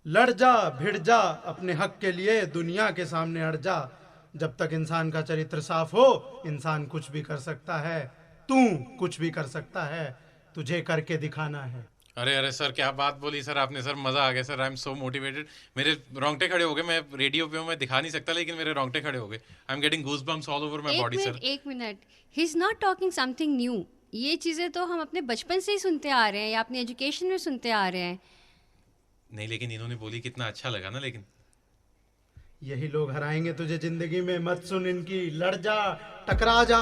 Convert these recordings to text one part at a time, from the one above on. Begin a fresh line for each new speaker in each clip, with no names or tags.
लड़ जा, भिड़ जा, अपने हक के लिए दुनिया के सामने अड़ जा। जब तक इंसान का चरित्र साफ हो, इंसान कुछ भी कर सकता है। तू कुछ भी कर सकता है, तुझे करके दिखाना है।
अरे अरे सर, क्या बात बोली सर आपने। सर मजा आ गया sir. I am so motivated. मेरे रोंगटे खड़े हो गए। मैं रेडियो पे हूँ, मैं दिखा नहीं सकता, लेकिन मेरे रोंगटे खड़े हो गए। I am getting goose bumps all over my body sir.
एक मिनट, he is not talking something new. ये चीज़ें तो हम अपने बचपन से ही सुनते आ रहे हैं या अपने एजुकेशन में सुनते आ रहे हैं।
नहीं, लेकिन इन्होंने बोली कितना अच्छा लगा ना। लेकिन
यही लोग हराएंगे तुझे जिंदगी में, मत सुन इनकी, लड़ जा, टकरा जा।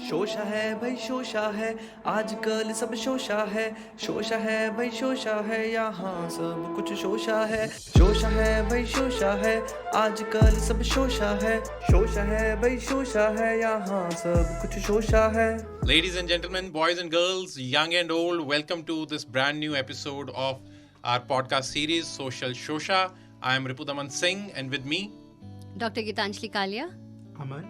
शोशा है भाई शोशा है, आजकल सब शोशा है। शोशा है भाई शोशा है, यहाँ सब कुछ शोशा है। शोशा है भाई शोशा है, आजकल सब शोशा है। शोशा है भाई शोशा है, यहाँ सब कुछ शोशा है।
ladies and gentlemen, boys and girls, young and old, welcome to this brand new episode of our podcast series Social Shosha. I am Ripudaman Singh, and with me
doctor Geetanjali Kalia.
Aman,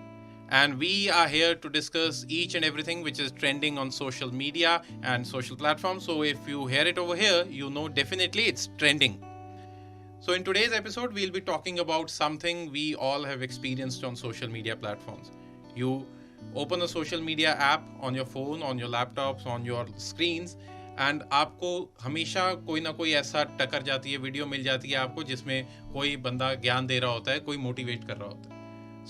and we are here to discuss each and everything which is trending on social media and social platforms. So if you hear it over here, you know definitely it's trending. So in today's episode, we'll be talking about something we all have experienced on social media platforms. You open a social media app on your phone, on your laptops, on your screens, and आपको हमेशा कोई ना कोई ऐसा टकर जाती है, video मिल जाती है आपको जिसमें कोई बंदा ज्ञान दे रहा होता है, कोई मोटिवेट कर रहा होता है.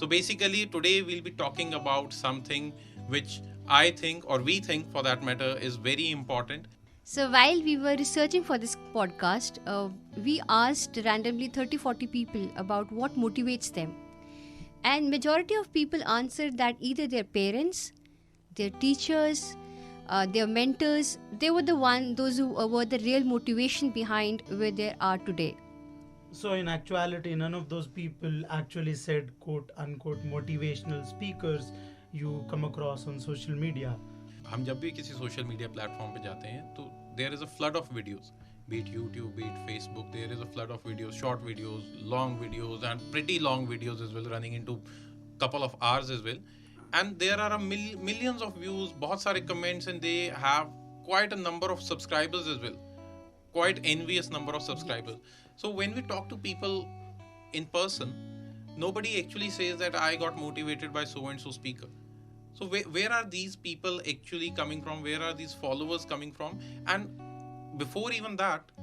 So basically today we'll be talking about something which I think, or we think for that matter, is very important.
So while we were researching for this podcast, we asked randomly 30-40 people about what motivates them. And majority of people answered that either their parents, their teachers, their mentors, they were those who were the real motivation behind where they are today.
So in actuality, none of those people actually said quote unquote motivational speakers you come across on social media.
हम जब भी किसी social media platform पे जाते हैं तो there is a flood of videos, be it YouTube, be it Facebook, there is a flood of videos, short videos, long videos, and pretty long videos as well, running into couple of hours as well. And there are millions of views, बहुत सारे comments, and they have quite a number of subscribers as well, quite envious number of subscribers. So when we talk to people in person, nobody actually says that I got motivated by so and so speaker. So where are these people actually coming from? Where are these followers coming from? And before even that,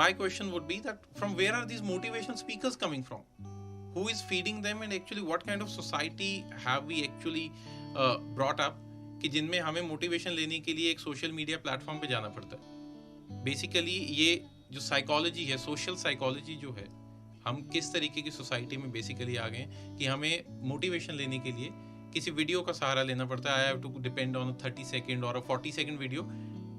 my question would be that from where are these motivational speakers coming from? Who is feeding them, and actually what kind of society have we actually brought up कि जिनमें हमें motivation लेने के लिए एक social media platform पे जाना पड़ता है. बेसिकली ये जो साइकोलॉजी है, सोशल साइकोलॉजी जो है, हम किस तरीके की सोसाइटी में बेसिकली आ गए कि हमें मोटिवेशन लेने के लिए किसी वीडियो का सहारा लेना पड़ता है. I have to depend on 30 second और 40 second video,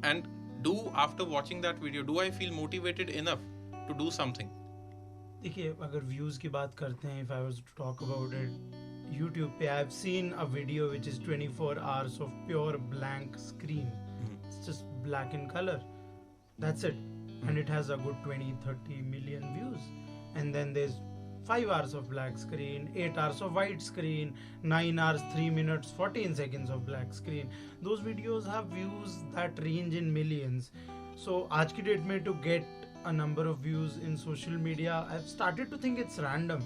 and do after watching that video do I feel motivated enough to do something.
देखिए, अगर व्यूज की बात करते हैं, if I was to talk about it, YouTube पे I have seen a video which is 24 hours of pure blank screen. It's just black in color. That's it. And it has a good 20-30 million views. And then there's 5 hours of black screen, 8 hours of white screen, 9 hours 3 minutes 14 seconds of black screen. Those videos have views that range in millions. So आज की date में to get a number of views in social media, I've started to think it's random,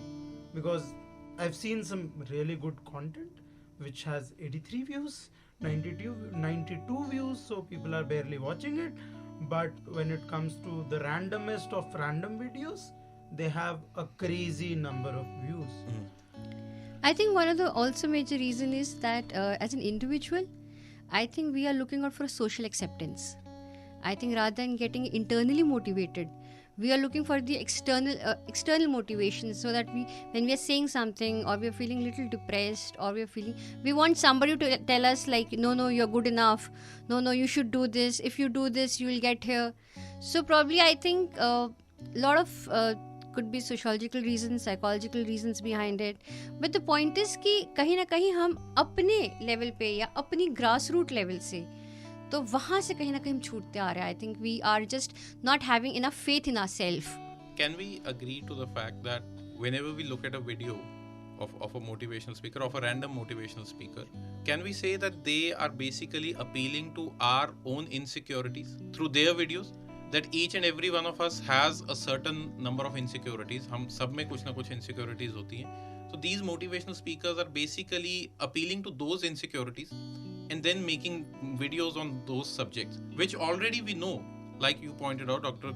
because I've seen some really good content which has 83 views, 92 views, so people are barely watching it. But when it comes to the randomest of random videos, they have a crazy number of views.
I think one of the also major reason is that as an individual, I think we are looking out for social acceptance. I think rather than getting internally motivated, we are looking for the external motivation, so that when we are saying something, or we are feeling a little depressed, or we want somebody to tell us like, no, you're good enough, no, you should do this, if you do this you will get here. So probably I think a lot of could be sociological reasons, psychological reasons behind it. But the point is कि कहीं ना कहीं हम अपने level पे या अपनी grass root level से, तो वहाँ से कहीं ना कहीं हम छूटते आ रहे हैं. I think we are just not having enough faith in ourselves.
Can we agree to the fact that whenever we look at a video of a motivational speaker, of a random motivational speaker, can we say that they are basically appealing to our own insecurities through their videos? that each and every one of us has a certain number of insecurities. हम सब में कुछ ना कुछ insecurities होती हैं. So these motivational speakers are basically appealing to those insecurities and then making videos on those subjects, which already we know. Like you pointed out, Dr.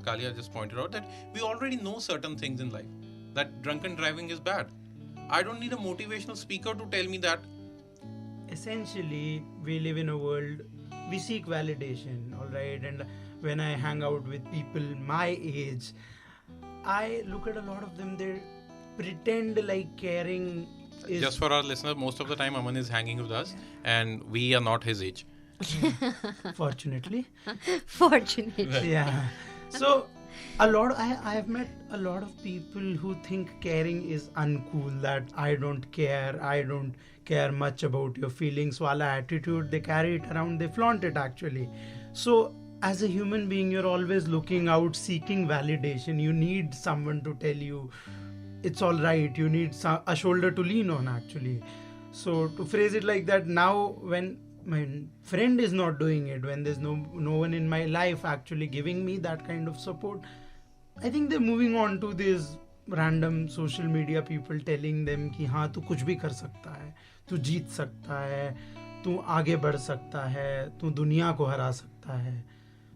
Kalia just pointed out that we already know certain things in life. That drunken driving is bad. I don't need a motivational speaker to tell me that.
Essentially, we live in a world, we seek validation, all right? And when I hang out with people my age, I look at a lot of them, they pretend like caring is...
Just for our listeners, most of the time Aman is hanging with us and we are not his age.
Fortunately.
Fortunately.
Yeah. So I have met a lot of people who think caring is uncool, that I don't care much about your feelings wala attitude, they carry it around, they flaunt it actually. So as a human being, you're always looking out, seeking validation. You need someone to tell you it's all right. You need a shoulder to lean on actually. So to phrase it like that, now when my friend is not doing it, when there's no one in my life actually giving me that kind of support, I think they're moving on to these random social media people telling them कि हाँ तू कुछ भी कर सकता है, तू जीत सकता है, तू आगे बढ़ सकता है, तू दुनिया को हरा सकता है.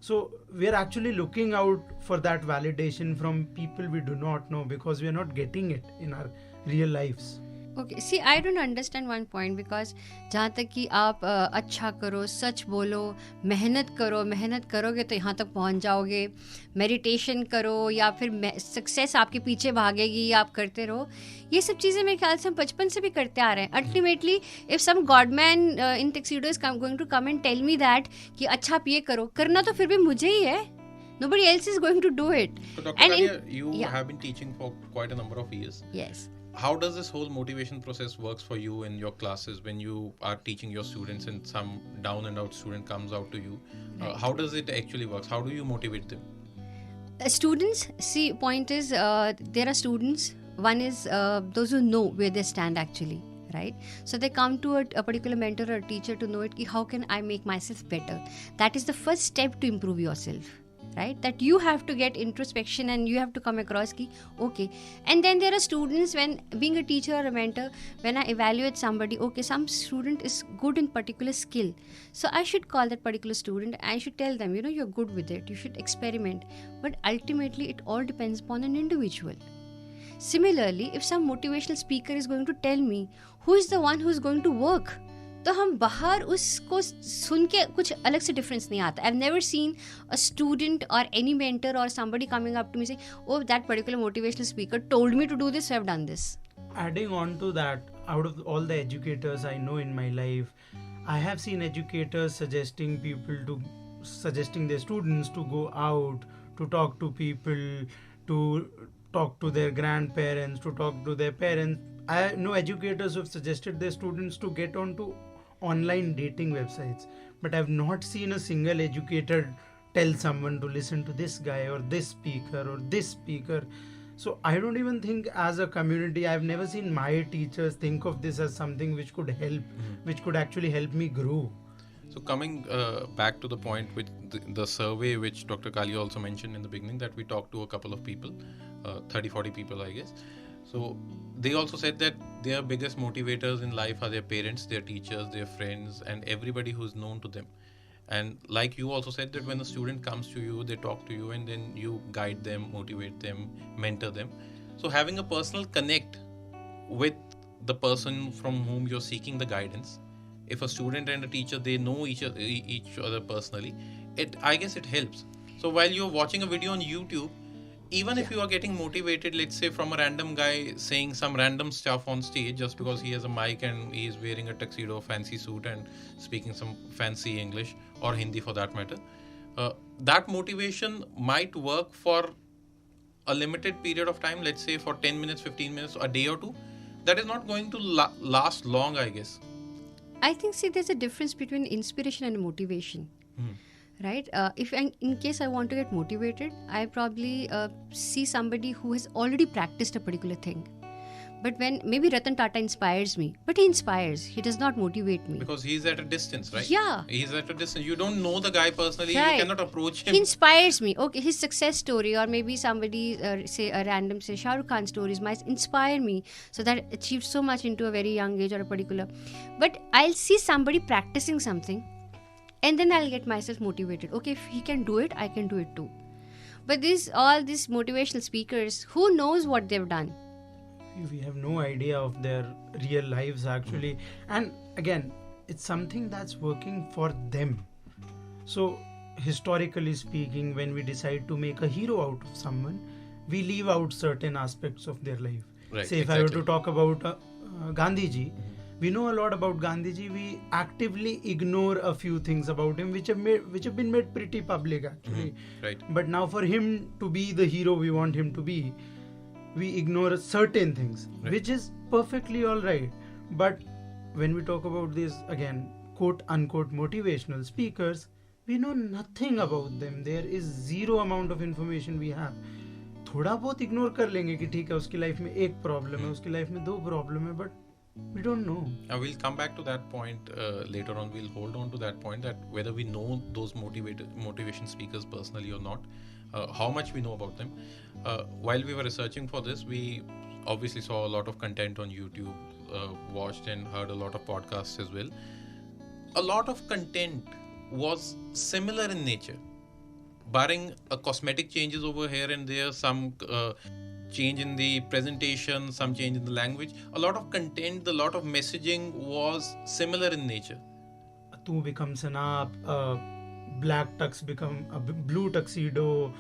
So we are actually looking out for that validation from people we do not know, because we are not getting it in our real lives.
Okay, see, I don't understand one point, because जहाँ तक कि आप अच्छा करो, सच बोलो, मेहनत करोगे तो यहाँ तक पहुँच जाओगे, मेडिटेशन करो या फिर सक्सेस आपके पीछे भागेगी, आप करते रहो. ये सब चीज़ें मेरे ख्याल से हम बचपन से भी करते आ रहे हैं. Ultimately if some godman in tuxedo is going to come and tell me that कि अच्छा आप ये करो, करना तो फिर भी मुझे ही है. Nobody else is going to do it.
So Dr. Kalia, you have been teaching for quite a number of years.
Yes.
How does this whole motivation process works for you in your classes when you are teaching your students and some down and out student comes out to you?
Right.
How does it actually work? How do you motivate them?
Students, see, point is there are students. One is those who know where they stand actually, right? So they come to a particular mentor or a teacher to know it. Ki how can I make myself better? That is the first step to improve yourself. Right, that you have to get introspection and you have to come across ki okay. And then there are students, when being a teacher or a mentor, when I evaluate somebody, okay, some student is good in particular skill, so I should call that particular student, I should tell them, you're good with it, you should experiment. But ultimately it all depends upon an individual. Similarly, if some motivational speaker is going to tell me who is the one who is going to work, तो हम बाहर उसको सुन के कुछ अलग से difference नहीं आता. I've never seen a student or any mentor or somebody coming up to me saying, oh, that particular motivational speaker told me to do this, so I've done this.
Adding on to that, out of all the educators I know in my life, I have seen educators suggesting their students to go out, to talk to people, to talk to their grandparents, to talk to their parents. I know educators who have suggested their students to get onto online dating websites, but I've not seen a single educator tell someone to listen to this guy or this speaker or this speaker. So I don't even think as a community, I've never seen my teachers think of this as something which could help, which could actually help me grow.
So coming back to the point with the survey which Dr. Kalia also mentioned in the beginning, that we talked to a couple of people, 30-40 people I guess. So they also said that their biggest motivators in life are their parents, their teachers, their friends, and everybody who's known to them. And like you also said that when a student comes to you, they talk to you and then you guide them, motivate them, mentor them. So having a personal connect with the person from whom you're seeking the guidance, if a student and a teacher, they know each other personally, I guess it helps. So while you're watching a video on YouTube, even if you are getting motivated, let's say from a random guy saying some random stuff on stage just because he has a mic and he is wearing a tuxedo, fancy suit and speaking some fancy English or Hindi for that matter, that motivation might work for a limited period of time, let's say for 10 minutes, 15 minutes, a day or two. That is not going to last long, I guess.
I think, see, there's a difference between inspiration and motivation. Right? If in case I want to get motivated, I probably see somebody who has already practiced a particular thing. But when maybe Ratan Tata inspires me, but he inspires, he does not motivate me.
Because he's at a distance, right?
Yeah.
He's at a distance. You don't know the guy personally.
Right.
You cannot approach him.
He inspires me. Okay, his success story, or maybe somebody say a random Shah Rukh Khan stories might inspire me. So that achieved so much into a very young age or a particular. But I'll see somebody practicing something, and then I'll get myself motivated. Okay, if he can do it, I can do it too. But all these motivational speakers, who knows what they've done?
We have no idea of their real lives actually, and again, it's something that's working for them. So historically speaking, when we decide to make a hero out of someone, we leave out certain aspects of their life.
Right,
Say if I were to talk about Gandhiji, we know a lot about Gandhiji. We actively ignore a few things about him which have been made pretty public actually.
Right.
But now for him to be the hero we want him to be, we ignore certain things,
Right.
which is perfectly all right. But when we talk about these, again, quote unquote motivational speakers, we know nothing about them. There is zero amount of information we have. थोड़ा बहुत ignore कर लेंगे कि ठीक है उसकी life में एक प्रॉब्लम है, उसकी लाइफ में दो प्रॉब्लम है, but we don't know.
We'll come back to that point later on. We'll hold on to that point, that whether we know those motivation speakers personally or not, how much we know about them. While we were researching for this, we obviously saw a lot of content on YouTube, watched and heard a lot of podcasts as well. A lot of content was similar in nature, barring cosmetic changes over here and there, some change in the presentation, some change in the language. A lot of content, a lot of messaging was similar in nature.
Tu becomes an app, black tux become a blue tuxedo,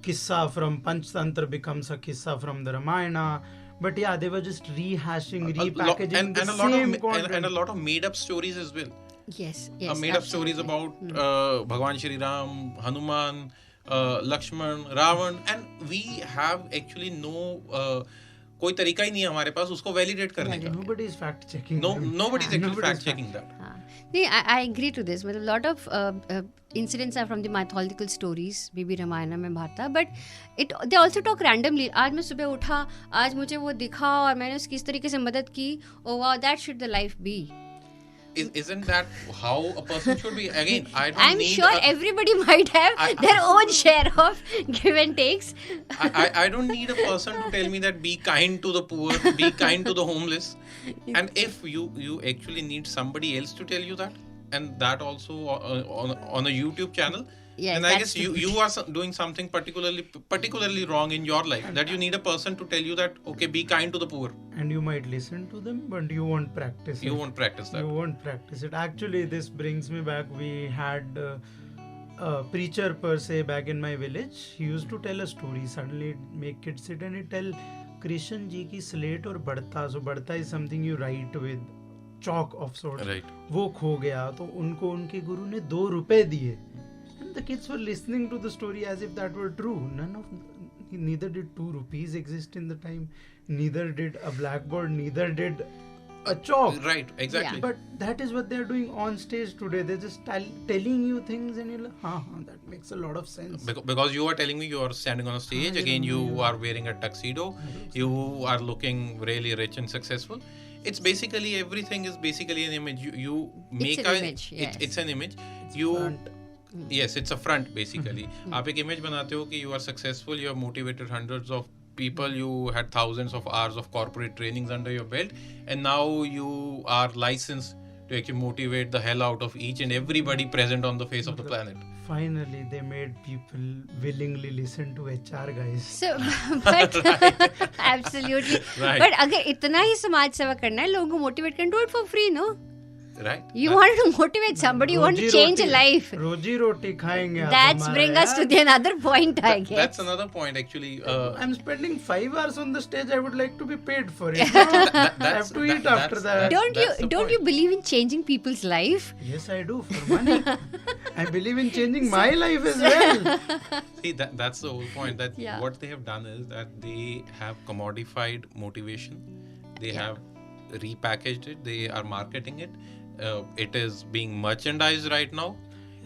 kissa from Panchtantra becomes a kissa from the Ramayana. But yeah, they were just rehashing, repackaging the same content.
And a lot of made-up stories as well.
Yes.
Made-up stories about Bhagwan Shri Ram, Hanuman, Lakshman, Ravan, and we have actually no कोई तरीका ही नहीं है हमारे पास उसको validate करने का.
Nobody is fact checking.
Nobody is actually fact checking that.
I agree to this. A lot of incidents are from the mythological stories, maybe Ramayana में Bharata, but they also talk randomly. आज मैं सुबह उठा, आज मुझे वो दिखा और मैंने उसकी इस तरीके से मदद की. Oh wow, that should the life be.
Isn't that how a person should be? Again,
I'm sure everybody might have their own share of give and takes.
I don't need a person to tell me that be kind to the poor, be kind to the homeless. And if you actually need somebody else to tell you that, and that also on a YouTube channel, then I guess you are doing something particularly wrong in your life, that you need a person to tell you that, okay, be kind to the poor.
And you might listen to them, but you won't practice it.
You won't practice that.
You won't practice it. Actually, this brings me back. We had a preacher per se back in my village. He used to tell a story. Suddenly make kids sit and he tell Krishna ji ki slate or badta. So badta is something you write with chalk of sorts.
Right.
वो खो गया तो उनको उनके गुरु ने 2 रुपए दिए. And the kids were listening to the story as if that were true. Neither did 2 rupees exist in the time. Neither did a blackboard. Neither did a chalk.
Right, exactly.
Yeah.
But that is what they are doing on stage today. They're just telling you things and you're like, that makes a lot of sense.
Because you are telling me you are standing on a stage, again you are wearing a tuxedo, you are looking really rich and successful. It's basically, everything is basically an image. You make
it's an image, yes.
It's an image.
Front.
Yes, it's a front basically. आप एक image बनाते हो कि you are successful, you have motivated hundreds of people, you had thousands of hours of corporate trainings under your belt, and now you are licensed to actually motivate the hell out of each and everybody present on the face of the planet.
Finally, they made people willingly listen to HR guys.
So, but absolutely.
Right.
But अगर इतना ही समाज सेवा करना है, लोगों को motivate करना, do it for free, no?
Right?
You want to motivate somebody, you want to change a life.
रोजी रोटी खाएंगे.
That's bring us to the another point, I guess.
That's another point actually.
I'm spending 5 hours on the stage. I would like to be paid for it. I have to eat after that.
Don't you believe in changing people's life?
Yes, I do, for money. I believe in changing my life as well.
See, that's the whole point. That
Yeah.
what they have done is that they have commodified motivation. They have repackaged it. They are marketing it. It is being merchandised right now.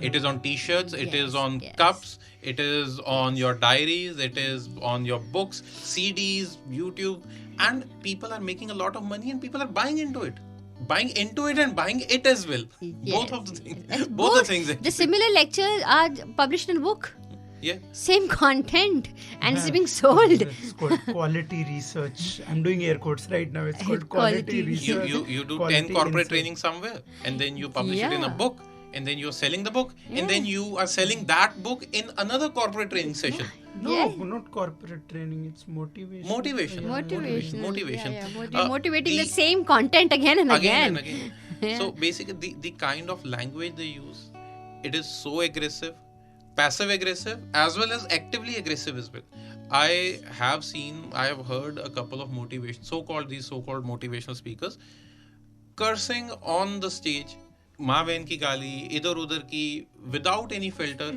It is on t-shirts, it is on
yes.
cups, it is on your diaries, it is on your books, CDs, YouTube, and people are making a lot of money and people are buying into it and buying it as well. Both of the things.
And
Both the things.
The
actually.
similar lectures are published in a book.
Yeah.
Same content and it's being sold.
It's called quality research. I'm doing air quotes right now. It's called quality research.
You do
quality
10 corporate
insight.
training somewhere and then you publish it in a
Yeah.
book and then you're selling the book and then you are selling that book in another corporate training session.
No,
Yeah.
not corporate training. It's motivation.
Motivation.
Motivation.
Yeah.
Motivating the same content again and again. Yeah.
So basically the kind of language they use, it is so aggressive, passive aggressive as well as actively aggressive as well. I have heard a couple of so-called motivational speakers cursing on the stage, माँ बहन की गाली इधर उधर की without any filter.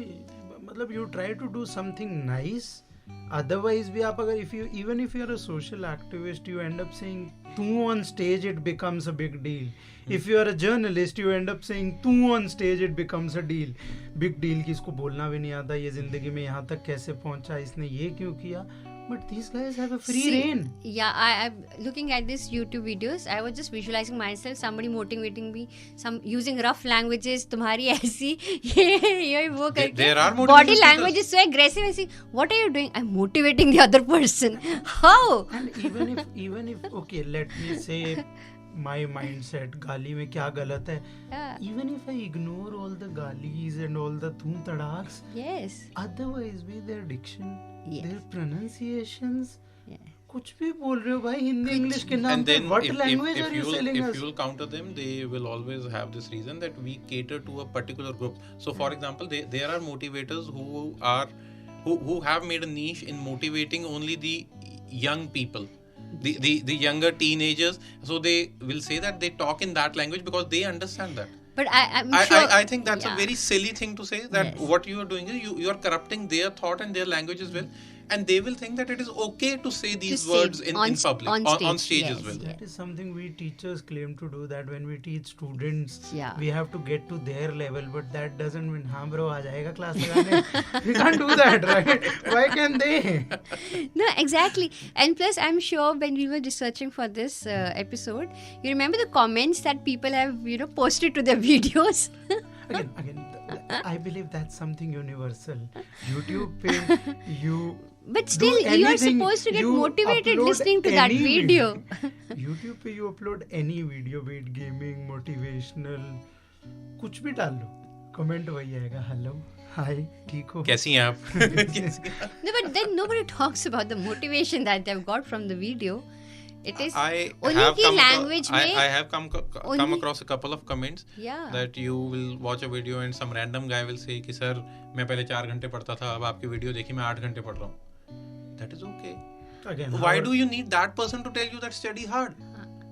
मतलब you try to do something nice. Otherwise भी आप अगर even if you're a social activist, you end up saying तू on stage, it becomes a big deal. If you are a journalist, you end up saying तू on stage, it becomes a deal. Big deal कि इसको बोलना भी नहीं आता, ये जिंदगी में यहाँ तक कैसे पहुंचा, इसने ये क्यों किया. But these guys have a free reign.
Yeah, I'm looking at these YouTube videos. I was just visualizing myself, somebody motivating me, some using rough languages. तुम्हारी ऐसी ये वो करके.
There are motivational
Body
speakers.
language is so aggressive. I see, what are you doing? I'm motivating the other person. How?
And even if okay, let me say my mindset, गाली में क्या गलत है.
Yeah.
Even if I ignore all the galis and all the thum tadaks,
Yes.
otherwise भी their diction,
Yes.
their pronunciations,
Yeah.
कुछ भी बोल रहे हो भाई हिंदी इंग्लिश के नाम
And
पे.
then
What language are you selling
if
us?
you will counter them, they will always have this reason that we cater to a particular group. So for example, there are motivators who have made a niche in motivating only the young people, the younger teenagers. So they will say that they talk in that language because they understand that.
But I'm sure.
I think that's a very silly thing to say, that
Yes.
what you are doing is you are corrupting their thought and their language as well, and they will think that it is okay to say these
say
words in
on
public, on stage
yes,
as well.
yes.
That is something we teachers claim to do, that when we teach students,
Yeah.
we have to get to their level, but that doesn't mean हाँ bro आ जाएगा class लगाने. We can't do that, right? Why can they?
No, exactly. And plus, I'm sure when we were researching for this episode, you remember the comments that people have, posted to their videos.
Again, I believe that's something universal. YouTube पे you.
But
do
still, you are
anything,
supposed to get
you
motivated
upload
listening to that
any
video.
YouTube पे you upload any video, be it gaming, motivational, कुछ भी डाल लो, comment वही आएगा, hello, hi, ठीक हो?
कैसी हैं आप?
No, but then nobody talks about the motivation that they've got from the video. It is
I
only
have
की
come
language
across,
में.
I have come across a couple of comments
Yeah.
that you will watch a video and some random guy will say कि sir मैं पहले 4 घंटे पढ़ता था, अब आपकी वीडियो देखी मैं 8 घंटे पढ़ रहा हूँ. That is okay.
Again,
Why do you need that person to tell you that study hard?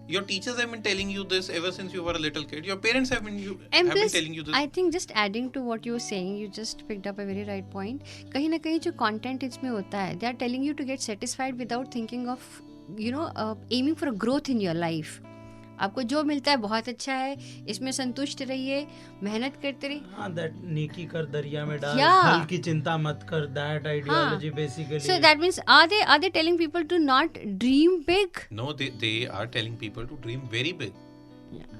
Your teachers have been telling you this ever since you were a little kid. Your parents have been telling you this.
I think just adding to what you were saying, you just picked up a very right point. कहीं ना कहीं जो content इसमें होता है, they are telling you to get satisfied without thinking of, aiming for a growth in your life. आपको जो मिलता है बहुत अच्छा है, इसमें संतुष्ट रहिए, मेहनत करते रहिए.
हाँ, that नेकी कर दरिया में डाल,
Yeah.
फल की चिंता मत कर, that ideology basically.
So that means are they telling people to not dream big?
No, they are telling people to dream very big.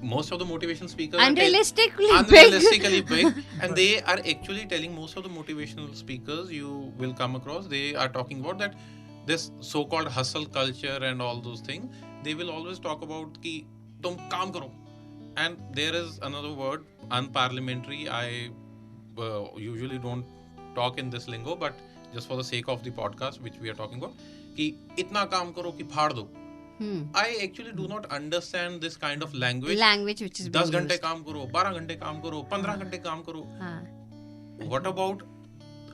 Most of the motivational speakers
Unrealistically
are unrealistically big, and they are actually telling most of the motivational speakers you will come across. They are talking about that this so-called hustle culture and all those things. They will always talk about कि तुम काम करो, and there is another word, unparliamentary. I usually don't talk in this lingo, but just for the sake of the podcast which we are talking about, कि इतना काम करो कि फाड़ दो. I actually do not understand this kind of language.
Language which is
10
being
घंटे
used.
काम करो, 12 घंटे काम करो, 15 घंटे काम करो.
हाँ.
What about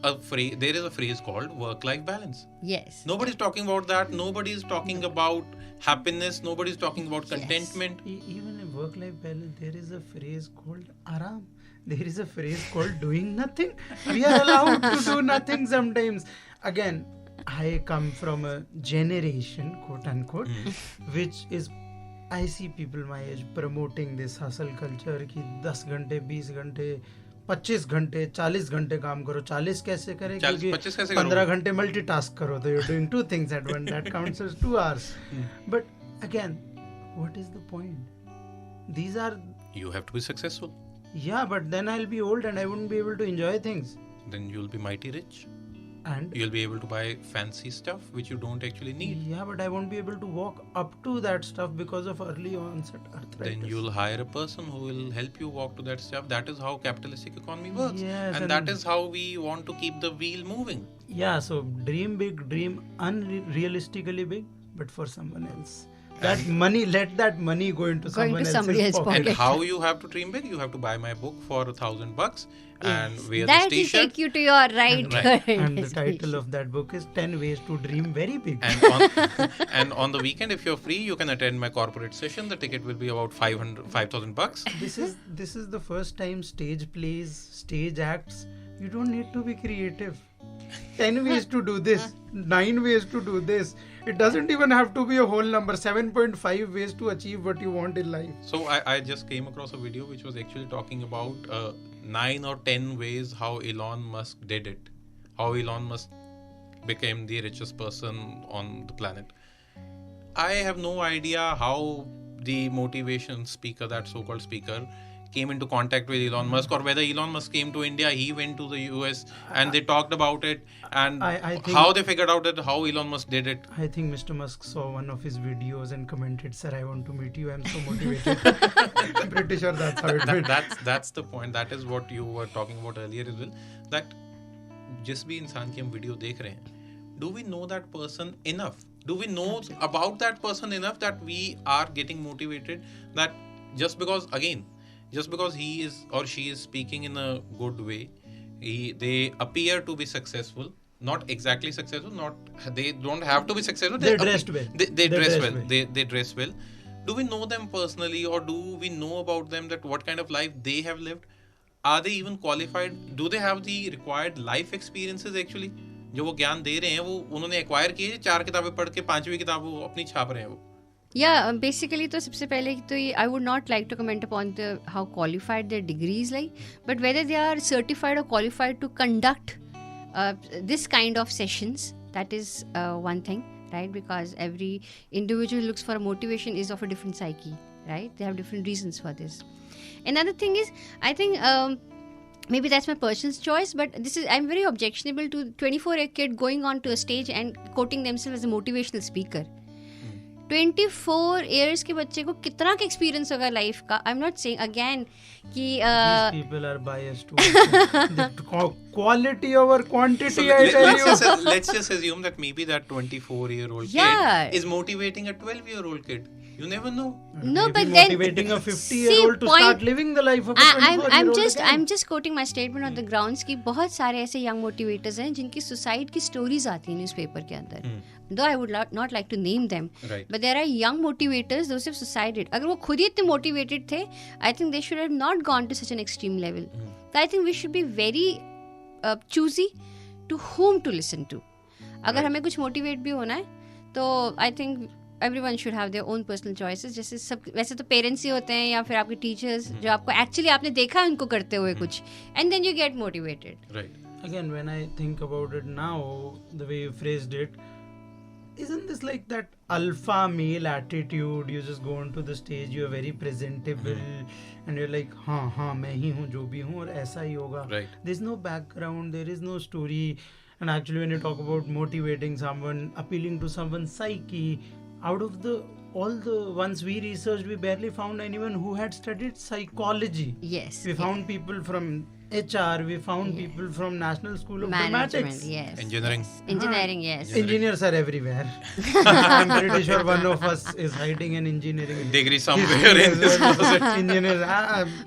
a phrase? There is a phrase called work-life balance.
Yes.
Nobody's talking about that. Nobody's talking about happiness. Nobody's talking about
Yes.
contentment.
Even in work-life balance, there is a phrase called aram. There is a phrase called doing nothing. We are allowed to do nothing sometimes. Again, I come from a generation, quote unquote, which is, I see people my age promoting this hustle culture कि 10 घंटे 20 घंटे 25 घंटे 40 घंटे काम करो. 40 कैसे करे?
40
क्योंकि
25 कैसे
15
करोगे?
घंटे मल्टीटास्क करो, तो you're doing two things at once. That counts as 2 hours. But again, what is the point? These are,
You have to be successful.
yeah, but then I'll be old and I wouldn't be able to enjoy things.
Then you'll be mighty rich.
And
You'll be able to buy fancy stuff which you don't actually need.
yeah, but I won't be able to walk up to that stuff because of early onset arthritis.
Then you'll hire a person who will help you walk to that stuff. That is how capitalistic economy works.
Yes,
and that is how we want to keep the wheel moving.
Yeah, so dream big, dream unrealistically big, but for someone else. That money, let that money go into someone
somebody
else's
else's
pocket.
And
Okay.
how you have to dream big? You have to buy my book for $1,000 and wear
That
this
will
t-shirt.
take you to your right.
And the title of that book is 10 Ways to Dream Very Big.
And on the weekend, if you're free, you can attend my corporate session. The ticket will be about $5,000.
This is the first time stage plays, stage acts. You don't need to be creative. 10 ways to do this, 9 ways to do this. It doesn't even have to be a whole number. 7.5 ways to achieve what you want in life.
So I just came across a video which was actually talking about 9 or 10 ways how Elon Musk did it. How Elon Musk became the richest person on the planet. I have no idea how the motivation speaker, that so-called speaker, came into contact with Elon Musk, or whether Elon Musk came to India, he went to the US and they talked about it, and
I think-
how they figured out that how Elon Musk did it.
I think Mr. Musk saw one of his videos and commented, "Sir, I want to meet you. I'm so motivated." I'm pretty sure that's how it went.
That's the point. That is what you were talking about earlier as well. That जिस भी इंसान की हम video देख रहे हैं, do we know that person enough? Do we know about that person enough that we are getting motivated? That just because he is or she is speaking in a good way, they appear to be successful. Not exactly successful. They don't have to be successful.
They dressed well.
They dress well. They dress well. Do we know them personally, or do we know about them, that what kind of life they have lived? Are they even qualified? Do they have the required life experiences actually? जो वो ज्ञान दे रहे हैं वो उन्होंने acquire किए, 4 किताबें पढ़ के 5वीं किताब वो अपनी छाप रहे हैं वो.
Yeah, basically तो सबसे पहले तो ये I would not like to comment upon how qualified their degrees like, but whether they are certified or qualified to conduct this kind of sessions, that is one thing, right? Because every individual looks for a motivation is of a different psyche, right? They have different reasons for this. Another thing is, I think maybe that's my personal choice, but I'm very objectionable to 24-year kid going on to a stage and quoting themselves as a motivational speaker. 24 years के बच्चे को कितना का experience होगा life का. I am not saying again कि
These people are biased towards the quality over quantity. I tell you.
Let's just assume that maybe that 24-year-old
Yeah.
kid is motivating a 12-year-old kid. You never know.
No,
Maybe
but then
motivating a 50-year-old to
point-
start living the life of a 24-year-old.
I'm just quoting my statement on the grounds कि बहुत सारे ऐसे young motivators हैं जिनकी suicide की stories आती हैं newspaper के अंदर. Though I would not like to name them,
Right.
but there are young motivators those have suicided. अगर वो खुद ही इतने motivated थे, I think they should have not gone to such an extreme level. So I think we should be very choosy to whom to listen to. अगर हमें कुछ motivate भी होना है, तो I think everyone should have their own personal choices. जैसे सब वैसे तो पेरेंट्स ही होते हैं या फिर आपके टीचर्स जो आपको एक्चुअली आपने देखा है उनको करते हुए कुछ, and then you get motivated.
Right.
Again, when I think about it now, the way you phrased it, isn't this like that alpha male attitude? You just go onto the stage, you're very presentable, and you're like, हाँ मैं ही हूँ जो भी हूँ और ऐसा ही होगा.
Right.
There's no background, there is no story. And actually when you talk about motivating someone, appealing to someone's psyche, out of all the ones we researched, we barely found anyone who had studied psychology.
Yes.
We found people from HR, we found people from National School of
Management,
Dramatics.
yes.
Engineering.
Yes. Engineering, yes.
Engineers are everywhere. I'm pretty sure one of us is hiding an engineering
Degree somewhere in this closet.
engineers.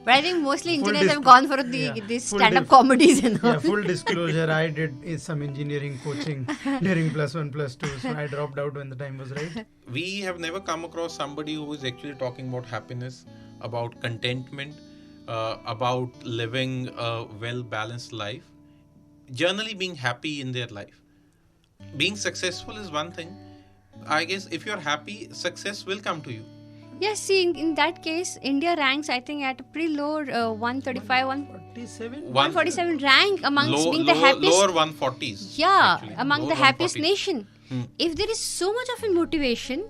But I think mostly
Full
engineers
dis-
have gone for
yeah,
these
full
stand-up
dis-
comedies and all.
Yeah, full disclosure, I did some engineering coaching during +1, +2, so I dropped out when the time was right.
We have never come across somebody who is actually talking about happiness, about contentment, about living a well-balanced life, generally being happy in their life. Being successful is one thing. I guess if you're happy, success will come to you.
Yes, see, in that case, India ranks, I think, at a pretty low 135, 147 rank amongst being the happiest.
Lower 140s.
Yeah,
actually.
among
Lower
the happiest
140s.
nation. If there is so much of a motivation,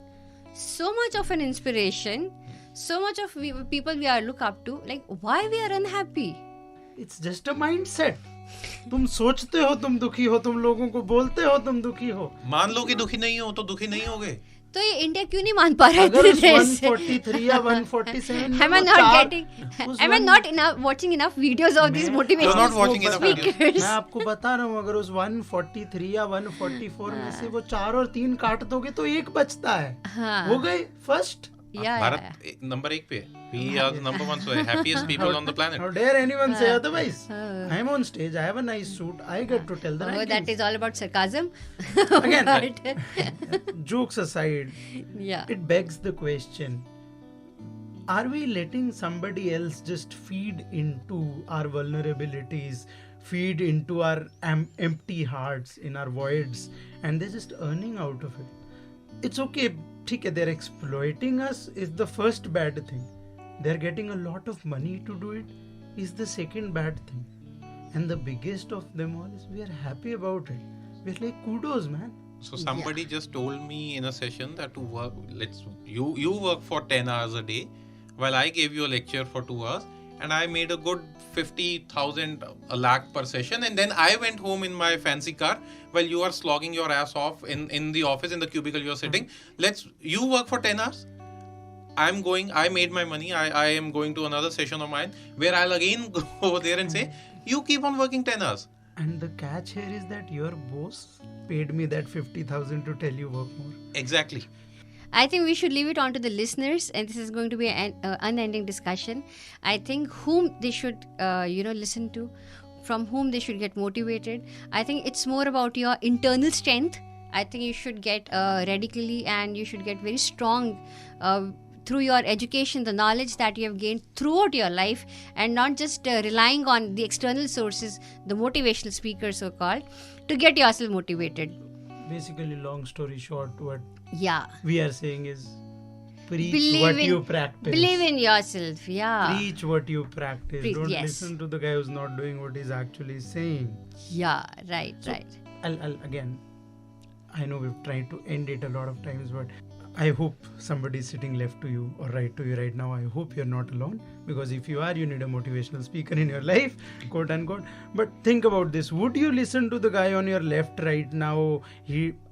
so much of an inspiration, so much of people we are look up to, like why we are unhappy?
It's just a mindset. तुम सोचते हो तुम दुखी हो, तुम लोगों को बोलते हो तुम दुखी हो.
मान लो कि दुखी नहीं हो तो दुखी नहीं होगे.
तो ये इंडिया क्यों नहीं मान पा रहा है
अगर
इतने देर से?
143 या 147
Am I not getting? Am I not enough watching enough videos of these motivational
You're not watching enough videos.
speakers?
मैं आपको बता रहा हूँ, अगर उस 143 या 144 में से वो 4 और 3 काट दोगे तो एक बचता है.
हाँ.
हो गए फर्स्ट.
Yeah,
भारत नंबर 1 पे है. We are the number 1 so happiest people on the planet.
How dare anyone say otherwise? I am on stage, I have a nice suit, I get to tell the
Oh,
rankings.
that is all about sarcasm.
Again,
But,
jokes aside,
yeah.
it begs the question, are we letting somebody else just feed into our vulnerabilities, feed into our empty hearts, in our voids, and they're just earning out of it? It's okay, ठीक है, they're exploiting us is the first bad thing. They're getting a lot of money to do it is the second bad thing. And the biggest of them all is we are happy about it. We're like, kudos, man.
So somebody just told me in a session that to work, you work for 10 hours a day, while I gave you a lecture for 2 hours, and I made a good 50,000 a lakh per session, and then I went home in my fancy car while you are slogging your ass off in the office, in the cubicle you're sitting. You work for 10 hours. I made my money. I am going to another session of mine where I'll again go over there and say, you keep on working 10 hours.
And the catch here is that your boss paid me that 50,000 to tell you work more.
Exactly.
I think we should leave it on to the listeners, and this is going to be an unending discussion. I think whom they should, listen to, from whom they should get motivated. I think it's more about your internal strength. I think you should get radically, and you should get very strong through your education, the knowledge that you have gained throughout your life, and not just relying on the external sources, the motivational speakers so-called, to get yourself motivated.
Basically, long story short, what
Yeah.
we are saying is preach
Believe
what
in-
you practice.
Believe in yourself, yeah.
Preach what you practice.
Preach,
Don't
yes.
listen to the guy who's not doing what he's actually saying.
Yeah, right.
I'll again, I know we've tried to end it a lot of times, but I hope somebody's sitting left to you or right to you right now. I hope you're not alone, because if you are, you need a motivational speaker in your life, quote unquote. But think about this. Would you listen to the guy on your left right now?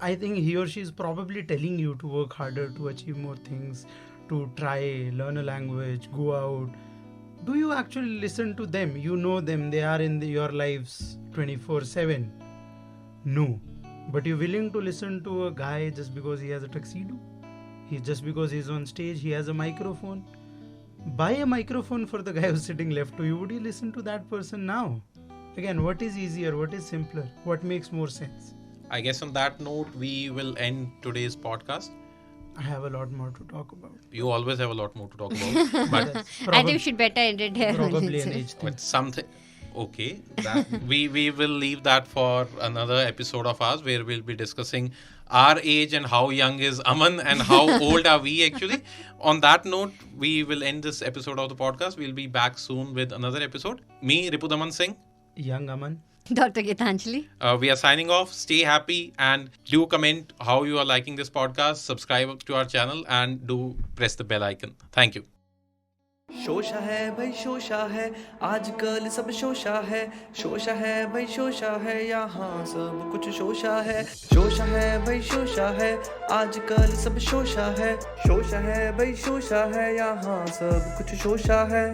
I think he or she is probably telling you to work harder, to achieve more things, to try, learn a language, go out. Do you actually listen to them? You know them. They are in your lives 24/7. No. But you're willing to listen to a guy just because he has a tuxedo? Just because he's on stage, he has a microphone? Buy a microphone for the guy who's sitting left to you. Would you listen to that person now? Again, what is easier? What is simpler? What makes more sense?
I guess on that note, we will end today's podcast.
I have a lot more to talk about.
You always have a lot more to talk about. But
I think we should better end it here.
Probably an age thing.
with something... Okay, we will leave that for another episode of ours where we'll be discussing our age and how young is Aman and how old are we actually. On that note, we will end this episode of the podcast. We'll be back soon with another episode. Me, Ripudaman Singh.
Young Aman.
Dr. Gitanjali.
We are signing off. Stay happy and do comment how you are liking this podcast. Subscribe to our channel and do press the bell icon. Thank you.
शोशा है भाई शोशा है आजकल सब शोशा है शोशा है भाई शोशा है यहाँ सब कुछ शोशा है शोशा है भाई शोशा है आजकल सब शोशा है भाई शोशा है यहाँ सब कुछ शोशा है